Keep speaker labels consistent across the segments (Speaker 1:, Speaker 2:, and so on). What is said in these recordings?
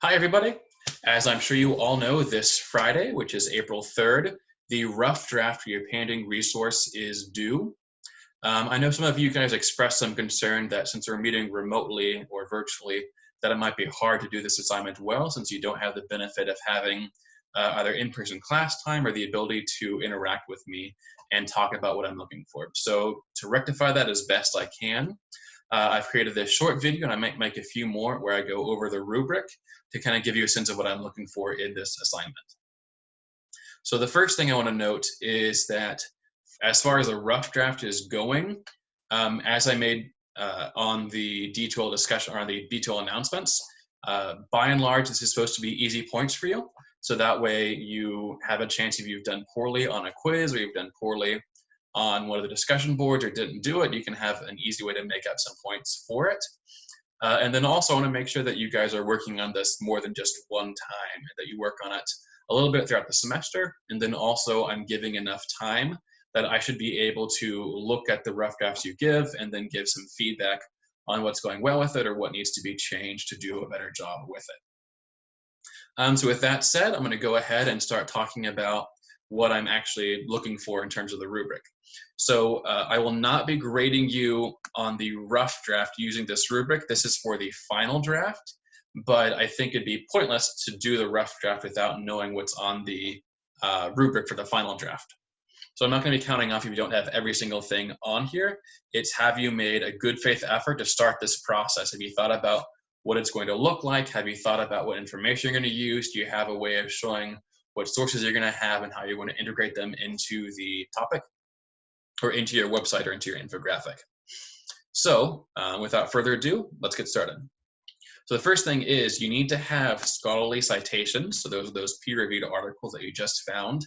Speaker 1: Hi, everybody. As I'm sure you all know, this Friday, which is April 3rd, the rough draft for your parenting resource is due. I know some of you guys expressed some concern that since we're meeting remotely or virtually, that it might be hard to do this assignment well since you don't have the benefit of having either in-person class time or the ability to interact with me and talk about what I'm looking for. So to rectify that as best I can, I've created this short video, and I might make a few more where I go over the rubric to kind of give you a sense of what I'm looking for in this assignment. So the first thing I want to note is that as far as a rough draft is going, as I made on the D2L discussion or on the D2L announcements, by and large, this is supposed to be easy points for you. So that way you have a chance if you've done poorly on a quiz or you've done poorly on one of the discussion boards or didn't do it, you can have an easy way to make up some points for it. And then also I want to make sure that you guys are working on this more than just one time, that you work on it a little bit throughout the semester. And then also I'm giving enough time that I should be able to look at the rough drafts you give and then give some feedback on what's going well with it or what needs to be changed to do a better job with it. So with that said, I'm going to go ahead and start talking about what I'm actually looking for in terms of the rubric. So I will not be grading you on the rough draft using this rubric. This is for the final draft, but I think it'd be pointless to do the rough draft without knowing what's on the rubric for the final draft. So I'm not going to be counting off if you don't have every single thing on here. It's have you made a good faith effort to start this process? Have you thought about what it's going to look like? Have you thought about what information you're going to use? Do you have a way of showing what sources you're going to have and how you're going to integrate them into the topic or into your website or into your infographic? So without further ado, let's get started. So the first thing is you need to have scholarly citations. So those peer-reviewed articles that you just found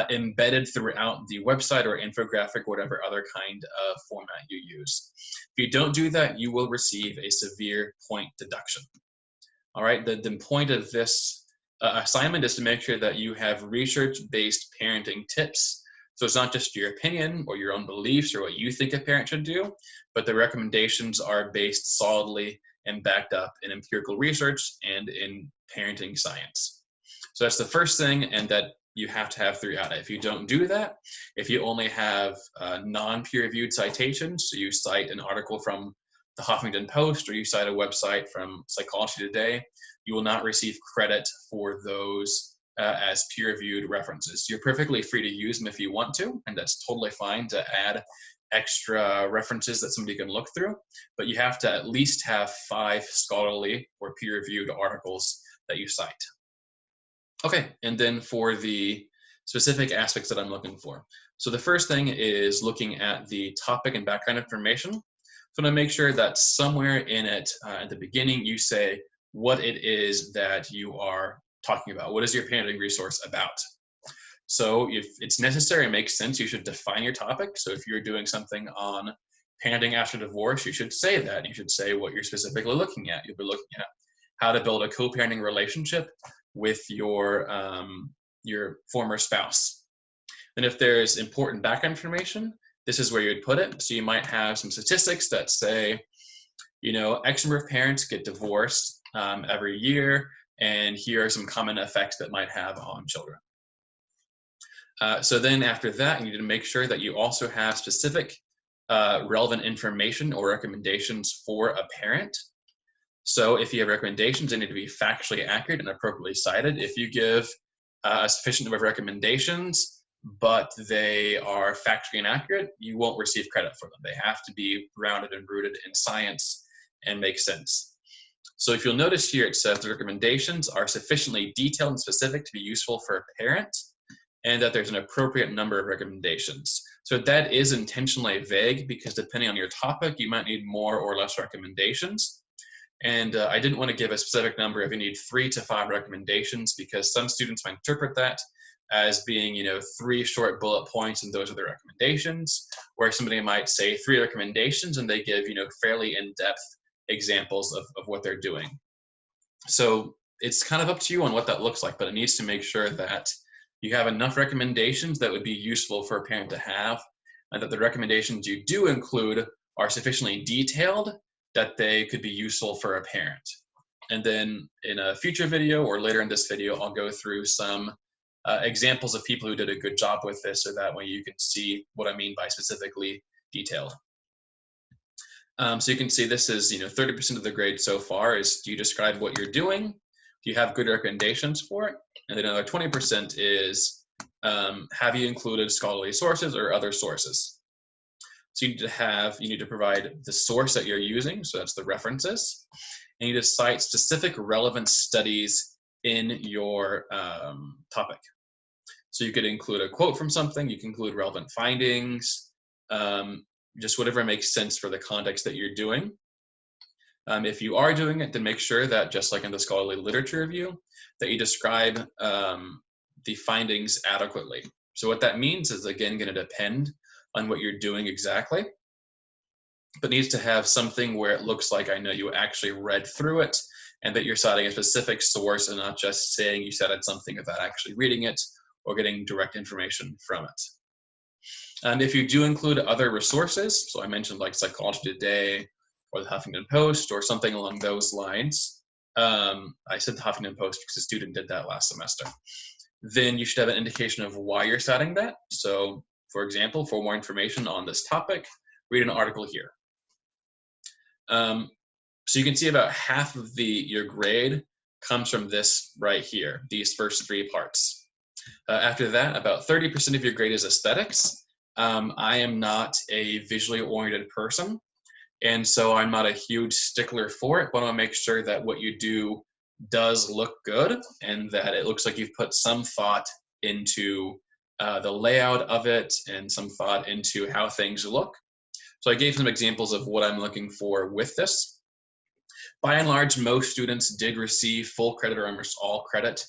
Speaker 1: embedded throughout the website or infographic, whatever other kind of format you use. If you don't do that, you will receive a severe point deduction. All right, the point of this assignment is to make sure that you have research-based parenting tips. So it's not just your opinion or your own beliefs or what you think a parent should do, but the recommendations are based solidly and backed up in empirical research and in parenting science. So that's the first thing, and that you have to have throughout it. If you don't do that, if you only have non-peer-reviewed citations, so you cite an article from the Huffington Post or you cite a website from Psychology Today, you will not receive credit for those as peer-reviewed references. You're perfectly free to use them if you want to, and that's totally fine to add extra references that somebody can look through, but you have to at least have 5 scholarly or peer-reviewed articles that you cite. Okay, and then for the specific aspects that I'm looking for. So the first thing is looking at the topic and background information. So I'm going to make sure that somewhere in it, at the beginning, you say what it is that you are talking about. What is your parenting resource about? So if it's necessary and makes sense, you should define your topic. So if you're doing something on parenting after divorce, you should say that. You should say what you're specifically looking at. You'll be looking at how to build a co-parenting relationship with your former spouse. And if there's important background information, this is where you'd put it. So you might have some statistics that say, you know, X number of parents get divorced every year, and here are some common effects that might have on children. So then after that, you need to make sure that you also have specific relevant information or recommendations for a parent. So if you have recommendations, they need to be factually accurate and appropriately cited. If you give a sufficient number of recommendations, but they are factually inaccurate, you won't receive credit for them. They have to be grounded and rooted in science and make sense. So if you'll notice here, it says the recommendations are sufficiently detailed and specific to be useful for a parent, and that there's an appropriate number of recommendations. So that is intentionally vague because depending on your topic, you might need more or less recommendations. And I didn't want to give a specific number if you need 3 to 5 recommendations, because some students might interpret that as being, you know, 3 short bullet points and those are the recommendations, where somebody might say 3 recommendations and they give, you know, fairly in-depth examples of what they're doing. So it's kind of up to you on what that looks like, but it needs to make sure that you have enough recommendations that would be useful for a parent to have, and that the recommendations you do include are sufficiently detailed that they could be useful for a parent. And then in a future video or later in this video, I'll go through some examples of people who did a good job with this, so that way you can see what I mean by specifically detailed. So you can see this is 30% of the grade so far is, do you describe what you're doing? Do you have good recommendations for it? And then another 20% is, have you included scholarly sources or other sources? So you need to provide the source that you're using, so that's the references. And you need to cite specific relevant studies in your topic. So you could include a quote from something, you can include relevant findings, just whatever makes sense for the context that you're doing. If you are doing it, then make sure that, just like in the scholarly literature review, that you describe the findings adequately. So what that means is, again, going to depend on what you're doing exactly, but needs to have something where it looks like I know you actually read through it, and that you're citing a specific source and not just saying you cited something without actually reading it or getting direct information from it. And if you do include other resources, so I mentioned like Psychology Today or the Huffington Post or something along those lines, I said the Huffington Post because a student did that last semester, then you should have an indication of why you're citing that. So for example, for more information on this topic, read an article here. So you can see about half of your grade comes from this right here, these first three parts. After that, about 30% of your grade is aesthetics. I am not a visually oriented person, and so I'm not a huge stickler for it, but I want to make sure that what you do does look good and that it looks like you've put some thought into the layout of it and some thought into how things look. So I gave some examples of what I'm looking for with this. By and large, most students did receive full credit or almost all credit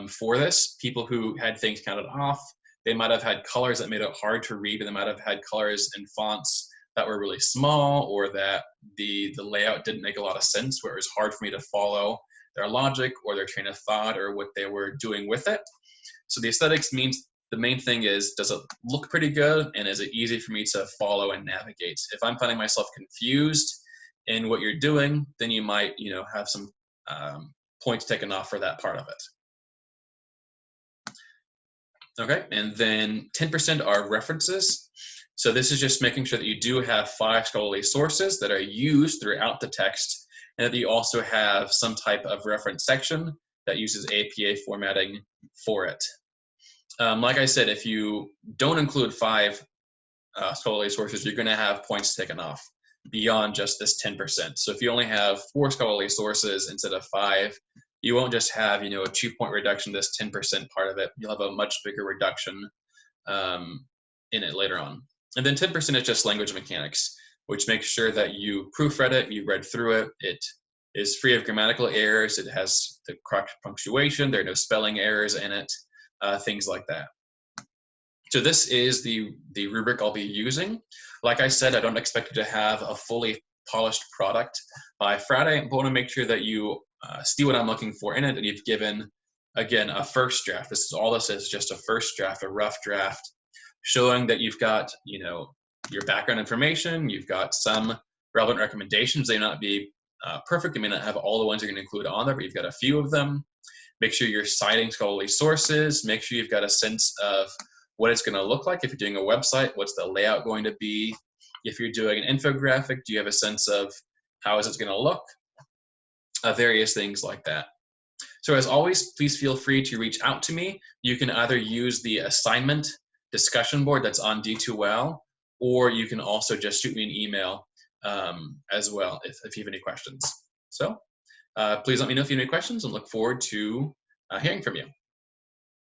Speaker 1: for this. People who had things counted off, they might have had colors that made it hard to read, and they might have had colors and fonts that were really small, or that the layout didn't make a lot of sense, where it was hard for me to follow their logic or their train of thought or what they were doing with it. So the aesthetics means the main thing is, does it look pretty good, and is it easy for me to follow and navigate? If I'm finding myself confused in what you're doing, then you might have some points taken off for that part of it. Okay, and then 10% are references. So this is just making sure that you do have 5 scholarly sources that are used throughout the text, and that you also have some type of reference section that uses APA formatting for it. Like I said, if you don't include 5 scholarly sources, you're going to have points taken off beyond just this 10%. So if you only have 4 scholarly sources instead of 5, you won't just have a 2-point reduction, this 10% part of it. You'll have a much bigger reduction in it later on. And then 10% is just language mechanics, which makes sure that you proofread it, you read through it, it is free of grammatical errors, it has the correct punctuation, there are no spelling errors in it, things like that. So this is the rubric I'll be using. Like I said, I don't expect you to have a fully polished product by Friday, but I want to make sure that you see what I'm looking for in it, and you've given, again, a first draft. This is all this is, just a first draft, a rough draft, showing that you've got your background information, you've got some relevant recommendations. They may not be perfect, you may not have all the ones you're going to include on there, but you've got a few of them. Make sure you're citing scholarly sources. Make sure you've got a sense of what it's going to look like. If you're doing a website, what's the layout going to be? If you're doing an infographic, do you have a sense of how is it going to look? Various things like that. So as always, please feel free to reach out to me. You can either use the assignment discussion board that's on D2L, or you can also just shoot me an email as well if you have any questions. So please let me know if you have any questions, and look forward to hearing from you.